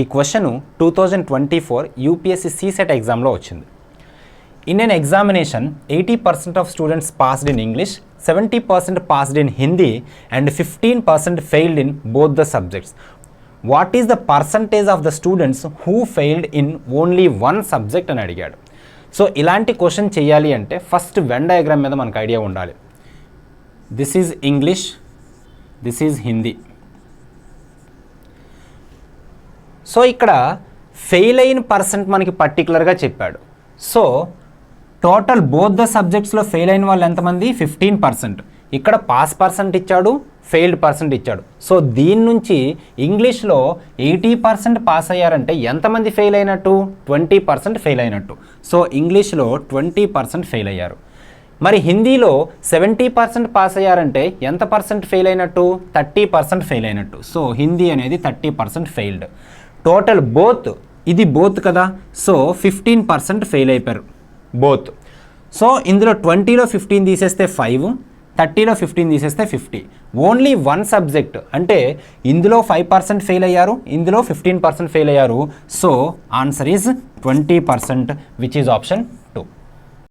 ఈ question 2024 UPSC CSAT ఎగ్జామ్లో వచ్చింది. In an examination 80% of students passed in English, 70% passed in Hindi and 15% failed in both the subjects. What is the percentage of the students who failed in only one subject అని అడిగాడు. So ఇలాంటి question చేయాలి అంటే first Venn diagram మీద మనకు idea ఉండాలి. This is English, this is Hindi. So ఇక్కడ fail అయిన పర్సెంట్ మనకి పర్టికులర్గా చెప్పాడు. సో టోటల్ బోత్ ద సబ్జెక్ట్స్లో ఫెయిల్ అయిన వాళ్ళు ఎంతమంది? 15%. ఇక్కడ పాస్ పర్సెంట్ ఇచ్చాడు, ఫెయిల్డ్ పర్సెంట్ ఇచ్చాడు. సో దీని నుంచి ఇంగ్లీష్లో 80% పాస్ అయ్యారంటే ఎంతమంది ఫెయిల్ అయినట్టు? 20% ఫెయిల్ అయినట్టు. సో ఇంగ్లీష్లో 20% ఫెయిల్ అయ్యారు. మరి హిందీలో 70% పాస్ అయ్యారంటే ఎంత పర్సెంట్ ఫెయిల్ అయినట్టు? 30% ఫెయిల్ అయినట్టు. సో హిందీ అనేది 30% ఫెయిల్డ్. టోటల్ బోత్, ఇది బోత్ కదా, సో 15% ఫెయిల్ అయిపోయారు బోత్. సో ఇందులో 20లో 15 తీసేస్తే 5, 30లో 15 తీసేస్తే 50. ఓన్లీ వన్ సబ్జెక్ట్ అంటే ఇందులో 5% ఫెయిల్ అయ్యారు, ఇందులో 15% ఫెయిల్ అయ్యారు. So answer is 20%, which is option